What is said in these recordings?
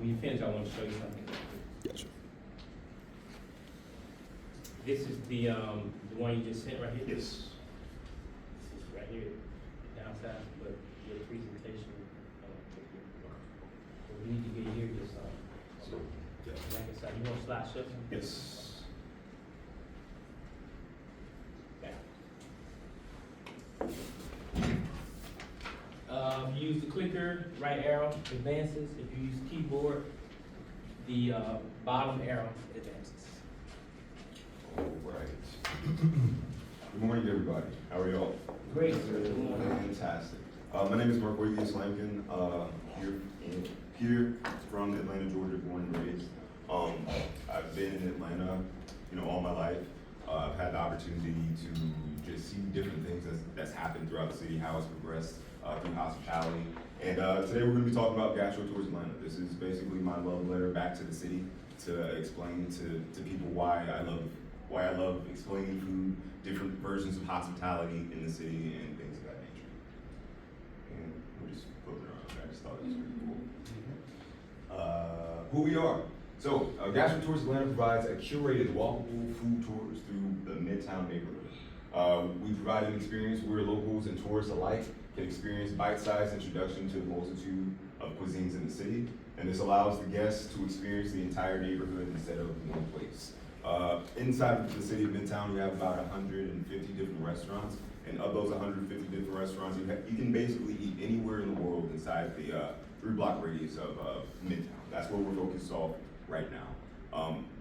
you finish, I want to show you something. Gotcha. This is the one you just sent right here? Yes. This is right here, downside, but your presentation, we need to get here, just, So, yeah. like I said, you want to slide show something? Yes. If you use the clicker, right arrow advances. If you use keyboard, the bottom arrow advances. All right. Good morning, everybody. How are y'all? Great, sir. Good morning. Fantastic. My name is Marquavius Lampkin, here from Atlanta, Georgia, born and raised. I've been in Atlanta, all my life. I've had the opportunity to just see different things that's happened throughout the city, how it's progressed through hospitality. And today we're going to be talking about Gastro Tours Atlanta. This is basically my love letter back to the city to explain to people why I love explaining food, different versions of hospitality in the city, and things of that nature. And we'll just flip it around. I just thought it was pretty cool. Who we are. So, Gastro Tours Atlanta provides a curated walkable food tours through the Midtown neighborhood. We provide an experience where locals and tourists alike can experience bite-sized introduction to the multitude of cuisines in the city, and this allows the guests to experience the entire neighborhood instead of one place. Inside of the city of Midtown, we have about 150 different restaurants, and of those 150 different restaurants, you can basically eat anywhere in the world inside the 3-block radius of Midtown. That's where we're focused on right now.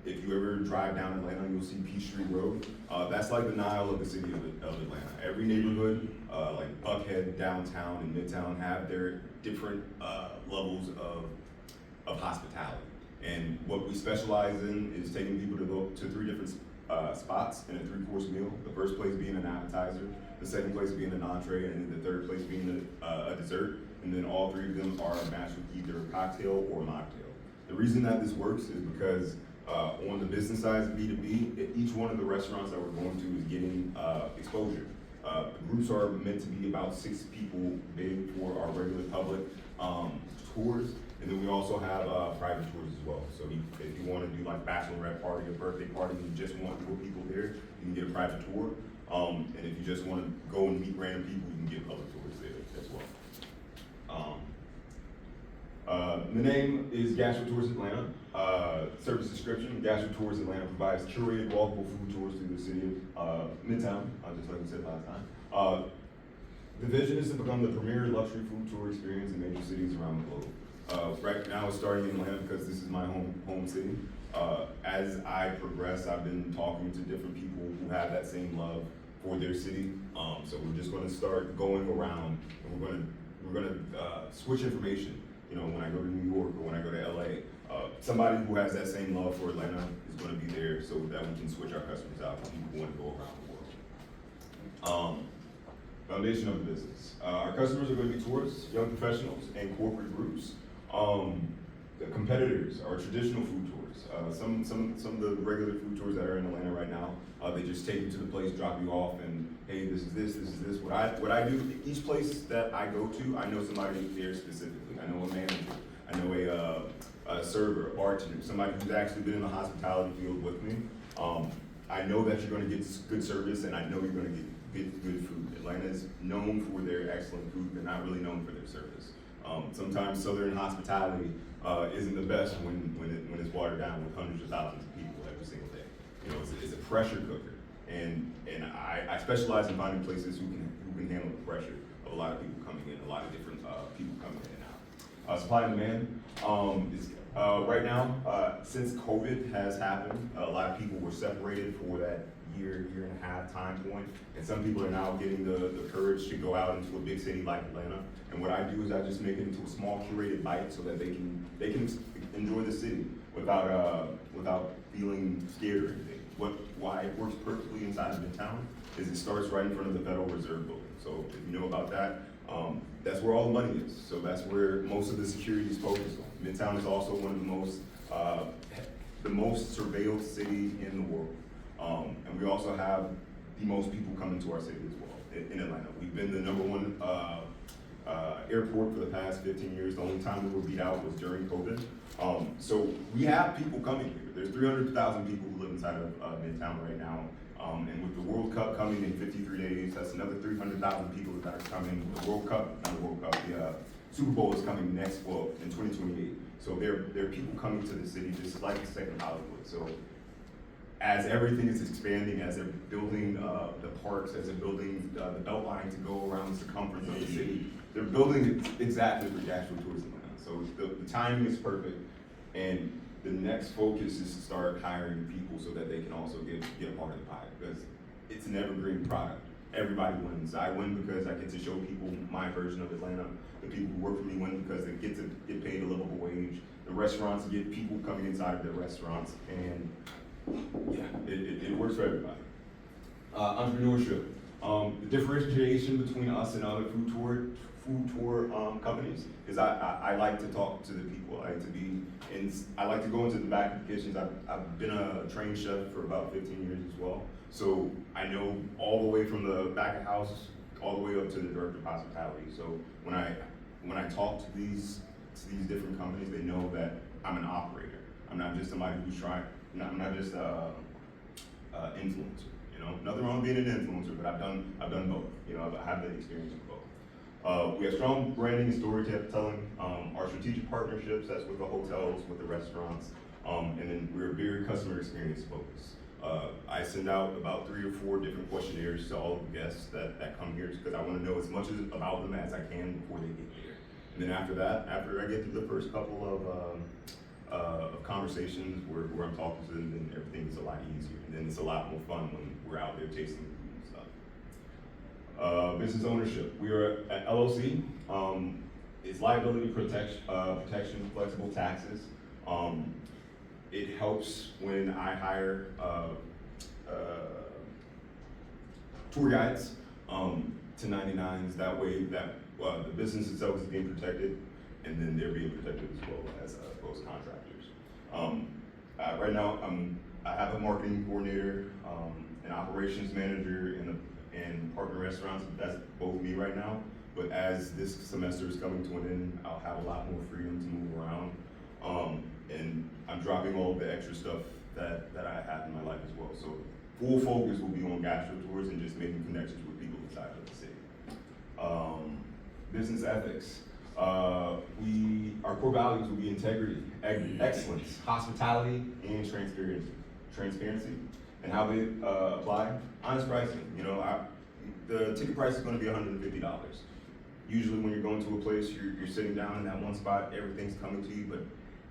If you ever drive down Atlanta, you'll see Peachtree Road. That's like the Nile of the city of Atlanta. Every neighborhood, like Buckhead, downtown, and Midtown, have their different levels of hospitality. And what we specialize in is taking people to go to 3 different spots in a 3-course meal. The first place being an appetizer, the second place being an entree, and then the third place being a dessert. And then all 3 of them are matched with either a cocktail or a mocktail. The reason that this works is because on the business side of B2B, each one of the restaurants that we're going to is getting exposure. The groups are meant to be about 6 people big for our regular public tours. And then we also have private tours as well. So if you want to do like bachelorette party or birthday party and you just want more people there, you can get a private tour. And if you just want to go and meet random people, you can get public tours there as well. The name is Gastro Tours Atlanta. Service description: Gastro Tours Atlanta provides curated walkable food tours through the city of Midtown, just like we said last time. The vision is to become the premier luxury food tour experience in major cities around the globe. Right now, it's starting in Atlanta because this is my home city. As I progress, I've been talking to different people who have that same love for their city. So we're just going to start going around, and we're going to switch information. When I go to New York or when I go to LA, somebody who has that same love for Atlanta is going to be there, so that we can switch our customers out to people who want to go around the world. Foundation of the business. Our customers are going to be tourists, young professionals, and corporate groups. The competitors are traditional food tours. Some of the regular food tours that are in Atlanta right now, they just take you to the place, drop you off, and hey, this is this. What I do, each place that I go to, I know somebody there specifically. I know a manager, I know a server, a bartender, somebody who's actually been in the hospitality field with me. I know that you're going to get good service, and I know you're going to get good food. Atlanta is known for their excellent food. They're not really known for their service. Sometimes Southern hospitality isn't the best when it's watered down with hundreds of thousands of people every single day. It's a pressure cooker, and I specialize in finding places who can handle the pressure of a lot of people coming in, a lot of different people coming in and out. Supply and demand is right now, since COVID has happened, a lot of people were separated for that year and a half time point, and some people are now getting the courage to go out into a big city like Atlanta. And what I do is I just make it into a small curated bite so that they can enjoy the city without feeling scared or anything. Why it works perfectly inside of Midtown is it starts right in front of the Federal Reserve Building. So if you know about that, that's where all the money is. So that's where most of the security is focused on. Midtown is also one of the most surveilled city in the world. And we also have the most people coming to our city as well in Atlanta. We've been the #1 airport for the past 15 years. The only time we were beat out was during COVID. So we have people coming here. There's 300,000 people who live inside of Midtown right now. And with the World Cup coming in 53 days, that's another 300,000 people that are coming. The World Cup, not the World Cup, the Super Bowl is coming next, well, in 2028. So there are people coming to the city just like the second Hollywood. So as everything is expanding, as they're building the parks, as they're building the belt line to go around the circumference of the city, they're building it exactly for Gastro Tourism Atlanta. So the timing is perfect, and the next focus is to start hiring people so that they can also get a part of the pie, because it's an evergreen product. Everybody wins. I win because I get to show people my version of Atlanta. The people who work for me win because they get to get paid a livable wage. The restaurants get people coming inside of their restaurants, and yeah, it works for everybody. Entrepreneurship. The differentiation between us and other food tour companies is I like to talk to the people. I like to go into the back of the kitchens. I've been a trained chef for about 15 years as well. So I know all the way from the back of house all the way up to the director of hospitality. So when I talk to these different companies, they know that I'm an operator. I'm not just somebody who's trying. I'm not just influencer. You know, nothing wrong with being an influencer, but I've done both. You know, I have that experience in both. We have strong branding and storytelling. Our strategic partnerships, that's with the hotels, with the restaurants, and then we're very customer experience focused. I send out about 3 or 4 different questionnaires to all of the guests that come here, because I want to know as much about them as I can before they get here. And then after that, after I get through the first couple of conversations where I'm talking to them, then everything is a lot easier. And then it's a lot more fun when we're out there tasting food and stuff. Business ownership. We are at LLC. It's liability protection, flexible taxes. It helps when I hire tour guides, 1099s. That way that the business itself is being protected, and then they're being protected as well as those contractors. Right now, I have a marketing coordinator, an operations manager, and partner restaurants. That's both me right now. But as this semester is coming to an end, I'll have a lot more freedom to move around. And I'm dropping all the extra stuff that I have in my life as well. So full focus will be on Gastro tours and just making connections with people inside of the city. Business ethics. Our core values will be integrity, excellence, hospitality, and transparency. And how they apply? Honest pricing. You know, the ticket price is going to be $150. Usually, when you're going to a place, you're sitting down in that one spot, everything's coming to you.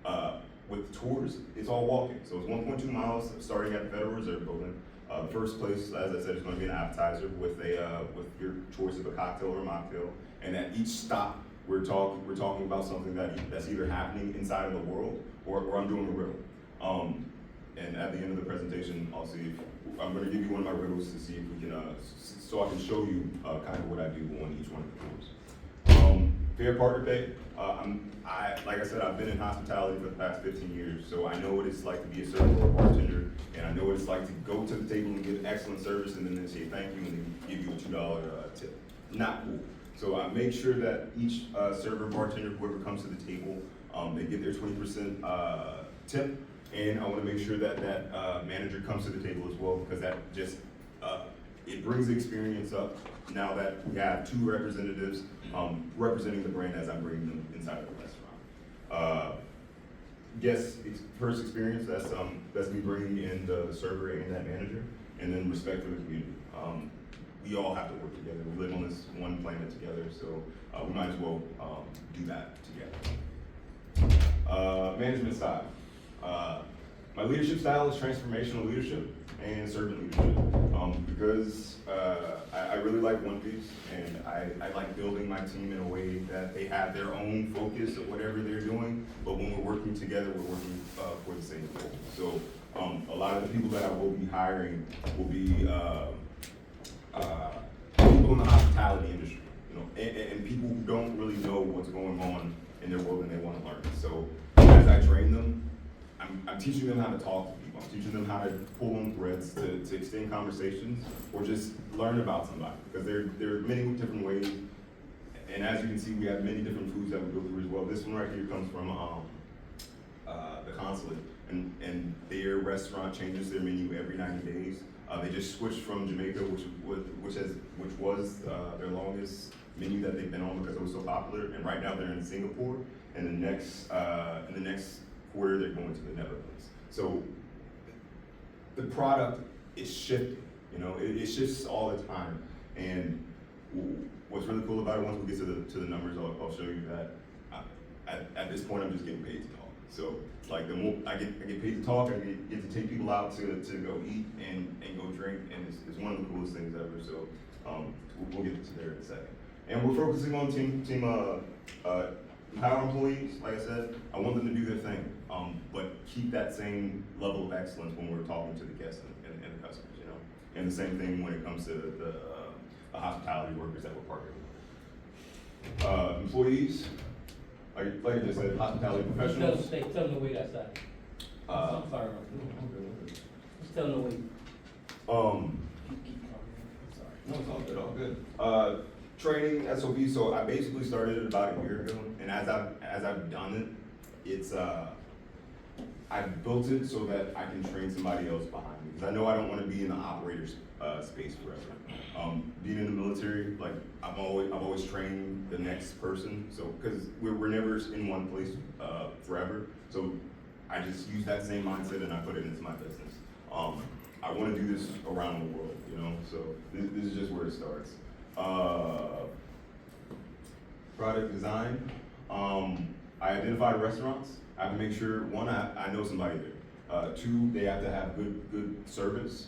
But with tours, it's all walking. So it's 1.2 miles starting at the Federal Reserve Building. The first place, as I said, is going to be an appetizer with your choice of a cocktail or a mocktail. And at each stop, we're talking about something that's either happening inside of the world or I'm doing a riddle. And at the end of the presentation, I'm going to give you one of my riddles to see if we can, so I can show you kind of what I do on each one of the tours. Fair partner pay. Like I said, I've been in hospitality for the past 15 years, so I know what it's like to be a server or a bartender, and I know what it's like to go to the table and give excellent service, and then they say thank you, and then give you a $2 tip. Not cool. So I make sure that each server, bartender, whoever comes to the table, they get their 20% tip, and I want to make sure that manager comes to the table as well, because that just it brings the experience up. Now that we have 2 representatives representing the brand as I'm bringing them inside of the restaurant. First experience, that's me bringing in the server and that manager, and then respect for the community. We all have to work together. We live on this one planet together, so we might as well do that together. Management style. My leadership style is transformational leadership and servant leadership, because I really like One Piece, and I like building my team in a way that they have their own focus of whatever they're doing, but when we're working together, we're working for the same goal. So a lot of the people that I will be hiring will be people in the hospitality industry, you know, and people who don't really know what's going on in their world and they want to learn. So as I train them, I'm teaching them how to talk to people. I'm teaching them how to pull on threads to extend conversations or just learn about somebody, because there are many different ways. and as you can see, we have many different foods that we go through as well. This one right here comes from the consulate, and their restaurant changes their menu every 90 days. They just switched from Jamaica, which was their longest menu that they've been on because it was so popular, and right now they're in Singapore, and in the next quarter they're going to the Netherlands. So the product is shifting, you know, it shifts all the time, and what's really cool about it, once we get to the numbers, I'll show you that at this point I'm just getting paid to talk. So like the more I get paid to talk, I get to take people out to go eat and go drink, and it's one of the coolest things ever. So we'll get to there in a second. And we're focusing on team power employees. Like I said, I want them to do their thing, but keep that same level of excellence when we're talking to the guests and the customers, you know. And the same thing when it comes to the hospitality workers that we're partnering with. Employees, like I just said, hospitality professionals. Tell them to wait outside. I'm sorry. Just tell them to wait. No, it's all good. Training SOP. So I basically started it about a year ago, and as I've done it, I built it so that I can train somebody else behind me, because I know I don't want to be in the operator's space forever. Being in the military, like I've always trained the next person. So because we're never in one place forever, so I just use that same mindset and I put it into my business. I want to do this around the world, you know. So this is just where it starts. Product design. I identified restaurants. I have to make sure, one, I know somebody there. Two, they have to have good service.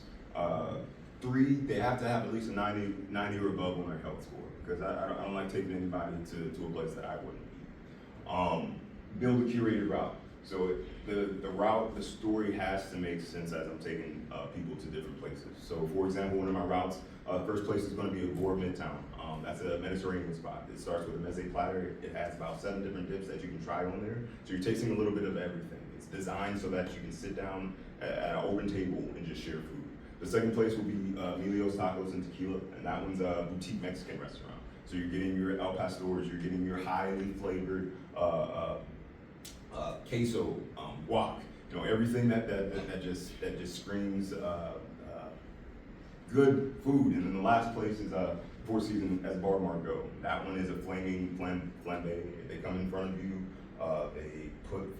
Three, they have to have at least a 90 or above on their health score, because I don't like taking anybody to a place that I wouldn't eat. Build a curated route. So the route, the story has to make sense as I'm taking people to different places. So for example, one of my routes, the first place is going to be Agora Midtown. That's a Mediterranean spot. It starts with a meze platter. It has about 7 different dips that you can try on there. So you're tasting a little bit of everything. It's designed so that you can sit down at an open table and just share food. The second place will be Emilio's Tacos and Tequila, and that one's a boutique Mexican restaurant. So you're getting your El Pastors, you're getting your highly flavored queso, guac, you know, everything that just screams good food. And then the last place is Four Seasons as Bar Margot. That one is a flaming flambe. They come in front of you. They put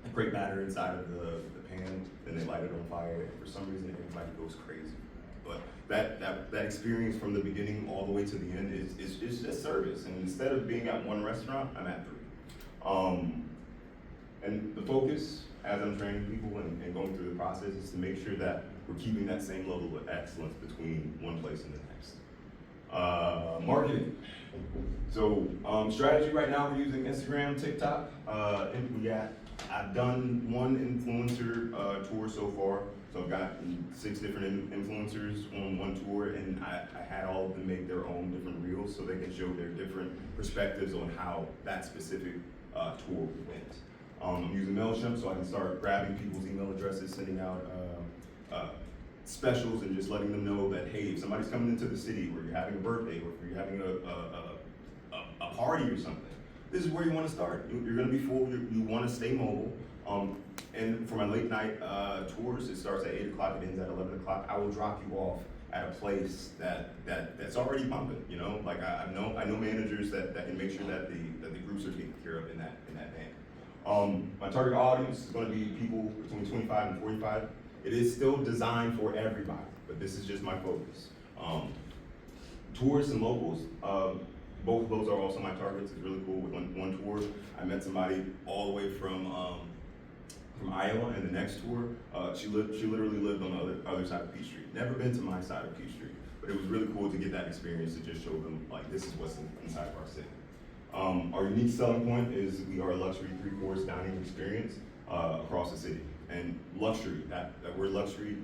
the grape batter inside of the pan, then they light it on fire. And for some reason, everybody goes crazy. But that experience from the beginning all the way to the end is just service. And instead of being at one restaurant, I'm at 3. And the focus, as I'm training people and going through the process, is to make sure that we're keeping that same level of excellence between one place and the next. Marketing. So strategy right now, we're using Instagram, TikTok, and I've done one influencer tour so far. So I've got 6 different influencers on one tour, and I had all of them make their own different reels so they can show their different perspectives on how that specific tour went. I'm using MailChimp so I can start grabbing people's email addresses, sending out specials, and just letting them know that, hey, if somebody's coming into the city, or you're having a birthday, or if you're having a party or something, this is where you want to start. You're going to be full. You want to stay mobile. And for my late night tours, it starts at 8 o'clock. It ends at 11 o'clock. I will drop you off at a place that's already pumping. You know, like I know managers that can make sure that the groups are taken care of in that van. My target audience is going to be people between 25 and 45. It is still designed for everybody, but this is just my focus. Tourists and locals, both of those are also my targets. It's really cool. With one tour, I met somebody all the way from Iowa, and the next tour, she literally lived on the other side of Peachtree. Never been to my side of Peachtree, but it was really cool to get that experience to just show them, like, this is what's inside of our city. Our unique selling point is we are a luxury 3-course dining experience across the city. And luxury, that word luxury,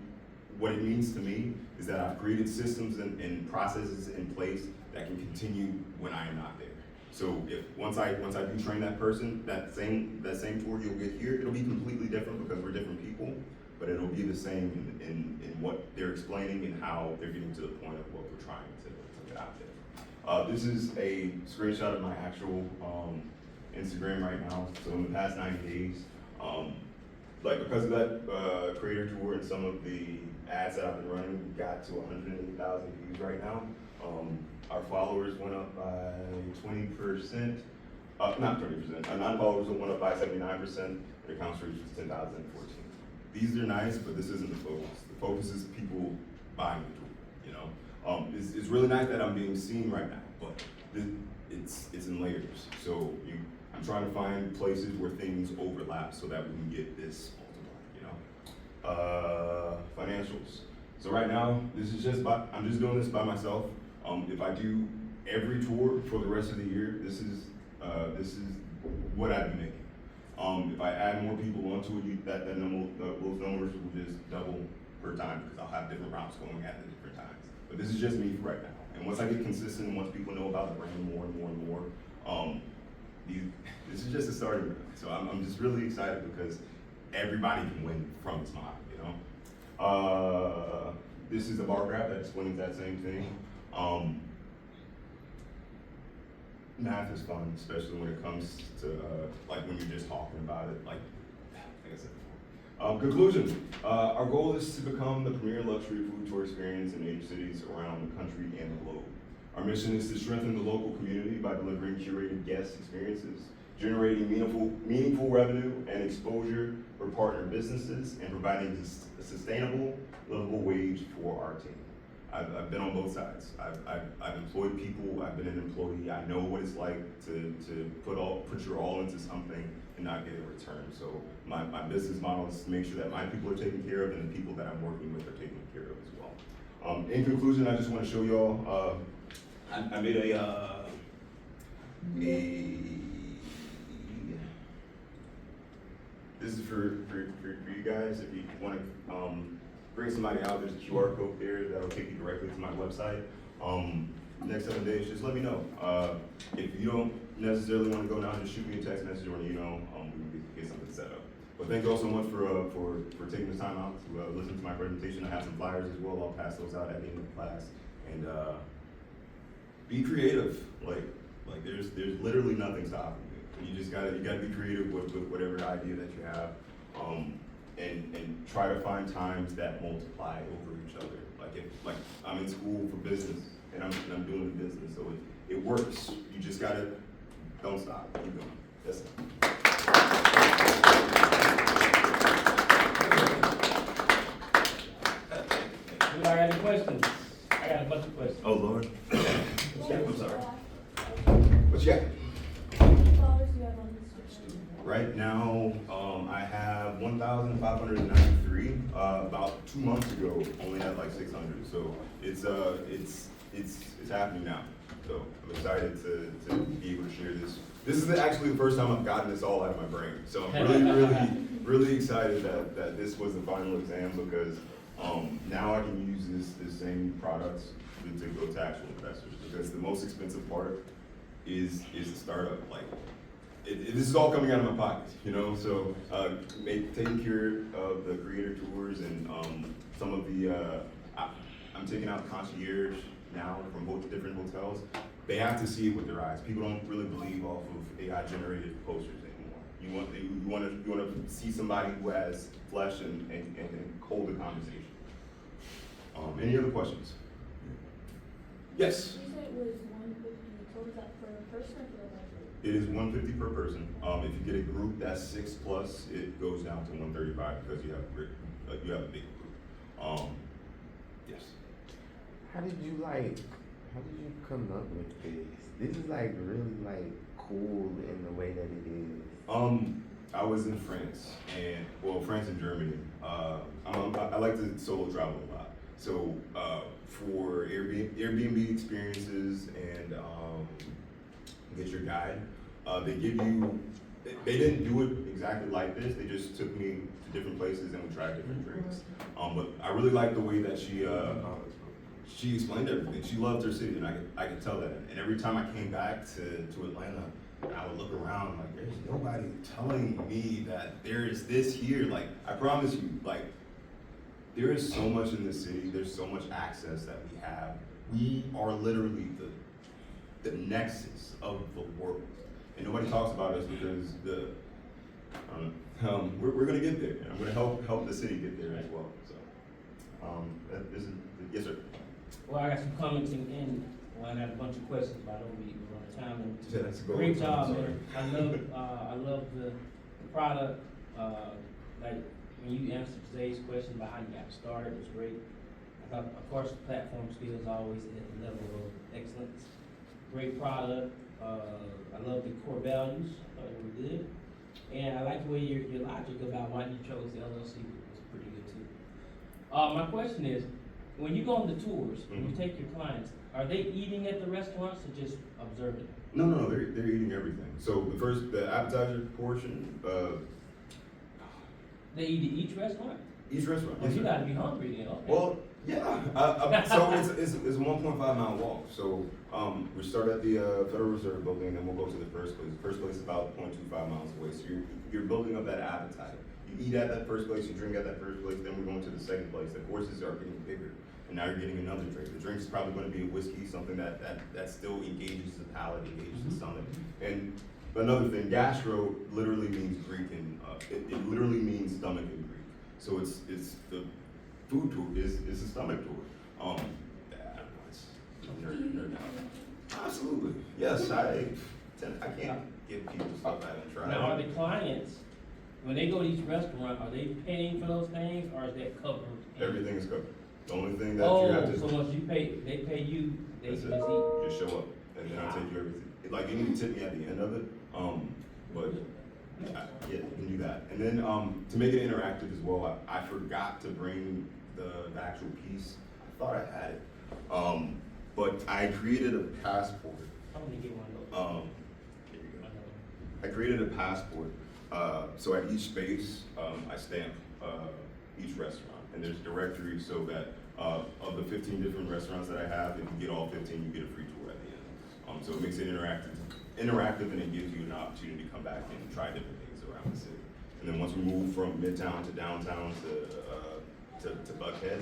what it means to me is that I've created systems and processes in place that can continue when I am not there. So once I do train that person, that same tour you'll get here, it'll be completely different because we're different people, but it'll be the same in what they're explaining and how they're getting to the point of what we're trying to get out there. This is a screenshot of my actual Instagram right now. So in the past 90 days, like because of that creator tour and some of the ads that I've been running, we got to 180,000 views right now. Our followers went up by 20%, not 20%, our non-followers went up by 79%, and accounts reach was 10,014. These are nice, but this isn't the focus. The focus is people buying the tool, you know? It's really nice that I'm being seen right now, but it's in layers. So I'm trying to find places where things overlap so that we can get this multiplied, you know? Financials. So right now, I'm just doing this by myself. If I do every tour for the rest of the year, this is what I'd be making. If I add more people onto it, those numbers will just double per time because I'll have different routes going at the different times. But this is just me for right now. And once I get consistent, once people know about the brand more and more and more, this is just a starting round. So I'm just really excited because everybody can win from this model, you know? This is a bar graph that explains that same thing. Math is fun, especially when it comes to like when you're just talking about it, like I said before. Conclusion, our goal is to become the premier luxury food tour experience in major cities around the country and the globe. Our mission is to strengthen the local community by delivering curated guest experiences, generating meaningful revenue and exposure for partner businesses, and providing a sustainable, livable wage for our team. I've been on both sides. I've employed people. I've been an employee. I know what it's like to put your all into something and not get a return. So my business model is to make sure that my people are taken care of and the people that I'm working with are taken care of as well. In conclusion, I just want to show y'all. I made this is for you guys. If you want to bring somebody out, there's a QR code there that'll take you directly to my website. Next 7 days, just let me know. If you don't necessarily want to go down, just shoot me a text message or an email. We can get something set up. But thank you all so much for taking the time out to listen to my presentation. I have some flyers as well. I'll pass those out at the end of the class. And be creative. Like there's literally nothing stopping you. You gotta be creative with whatever idea that you have. And try to find times that multiply over each other. Like I'm in school for business and I'm doing the business, so it works. You just don't stop. Keep going. That's it. Do I got any questions? I got a bunch of questions. Oh Lord. I'm sorry. What you got? Right now, I have 1,593. About 2 months ago, only had like 600. So it's happening now. So I'm excited to be able to share this. This is actually the first time I've gotten this all out of my brain. So I'm really excited that this was the final exam because now I can use this same products to go to actual investors because the most expensive part is the startup. Like. This is all coming out of my pocket, you know. So taking care of the creator tours and some of the I'm taking out concierge now from both different hotels. They have to see it with their eyes. People don't really believe off of AI generated posters anymore. You want to see somebody who has flesh and hold a conversation. Any other questions? Yes. You said it was 150 total. Is that per person or for the whole group? It is 150 per person. If you get a group that's 6+, it goes down to 135 because you have a big group. Yes. How did you come up with this? This is like really like cool in the way that it is. I was in France France and Germany. I like to solo travel a lot. So for Airbnb experiences and get your guide, they didn't do it exactly like this. They just took me to different places and we tried different drinks. But I really liked the way that she explained everything. She loved her city, and I could tell that. And every time I came back to Atlanta, I would look around like, there's nobody telling me that there is this here. Like, I promise you, like, there is so much in this city. There's so much access that we have. We are literally the nexus of the world. And nobody talks about us because we're gonna get there, and I'm gonna help the city get there as well. So, this is, yes, sir. Well, I got some comments and well, I got a bunch of questions, but I don't need to run out of time. And Yeah, that's a good great one. job, Sorry. man. I love the product. Like when you answered today's question about how you got started, it was great. I thought, of course, the platform skills always at the level of excellence. Great product. I love the core values. I thought they were good. And I like the way your logic about why you chose the LLC was pretty good too. My question is, when you go on the tours, when you take your clients, are they eating at the restaurants or just observing? No, they're eating everything. So the appetizer portion, They eat at each restaurant? each restaurant. Oh, yes, you sir. gotta be hungry then, okay. Well, yeah. So it's a 1.5 mile walk. So we start at the Federal Reserve Building, and then we'll go to the first place. The first place is about 0.25 miles away. So you're building up that appetite. You eat at that first place, you drink at that first place, then we're going to the second place. The courses are getting bigger, and now you're getting another drink. The drink is probably going to be a whiskey, something that still engages the palate, engages the stomach. And another thing, gastro literally means Greek, and it literally means stomach in Greek. So it's the food tour is a stomach tour. I don't know, it's nerd out. Absolutely, yes. I can't give people stuff I haven't tried. Now, are the clients, when they go to each restaurant, are they paying for those things or is that covered? Everything is covered. The only thing that you have to so once you pay, they pay you, they that's just it. eat? Just show up, and then I'll take you everything. Like, you need to tip me at the end of it, but yeah, you can do that. And then to make it interactive as well, I forgot to bring the actual piece. I thought I had it, but I created a passport. I'm gonna get one of those. Here you go. I created a passport. So at each space, I stamp each restaurant, and there's directories so that of the 15 different restaurants that I have, if you get all 15, you get a free tour at the end. So it makes it interactive, and it gives you an opportunity to come back and try different things around the city. And then once we move from Midtown to downtown to Buckhead,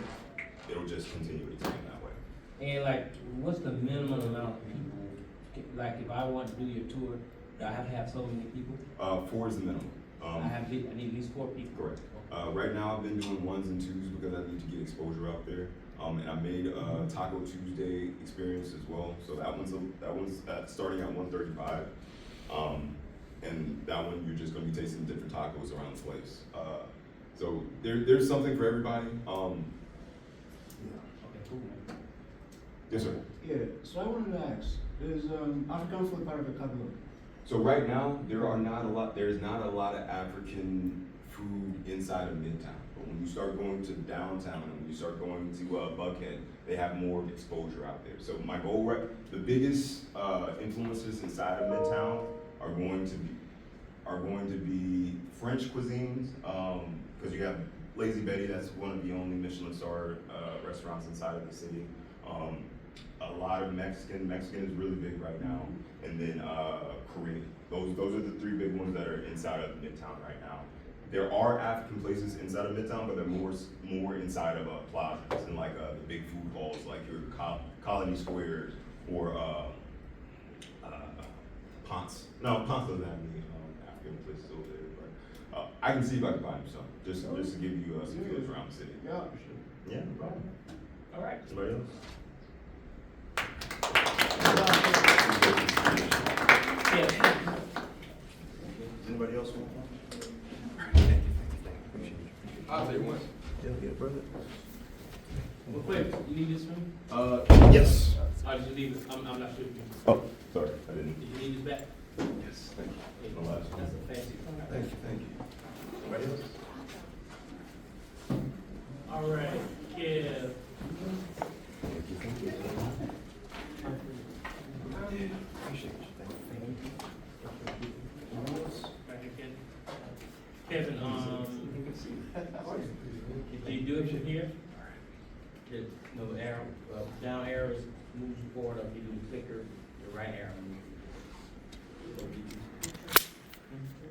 it'll just continue to expand that way. And like, what's the minimum amount of people? Like, if I want to do your tour, do I have to have so many people? 4 is the minimum. I need at least 4 people. Correct. Right now, I've been doing 1s and 2s because I need to get exposure out there. And I made a Taco Tuesday experience as well. So that one's starting at $135. And that one you're just going to be tasting different tacos around the place. So there's something for everybody. Okay, cool. Yes, sir. Yeah, so I wanted to ask, is African food part of the catalog? So right now there's not a lot of African food inside of Midtown. But when you start going to downtown and when you start going to Buckhead, they have more exposure out there. So my goal, the biggest influences inside of Midtown are going to be French cuisines, because you have Lazy Betty, that's one of the only Michelin star restaurants inside of the city. A lot of Mexican is really big right now, and then Korean. Those are the 3 big ones that are inside of Midtown right now. There are African places inside of Midtown, but they're more inside of plazas and like the big food halls, like your Colony Squares or Ponce. No, Ponce doesn't have any African places over there, but I can see if I can find some, just to give you some feelings around the city. Yeah, sure. Yeah, no problem. All right. Somebody else? Yeah. Anybody else want one? I'll take one. Well, quick, you need this from me? Yes. Or did you leave it? I'm not sure. Oh, sorry, I didn't. Did you need this back? Yes, thank you. No last one. That's a fancy phone. Thank you. Anybody else? All right, yeah. Kevin, do you do it from here? No arrow, down arrow moves you forward, up you do the clicker, the right arrow moves.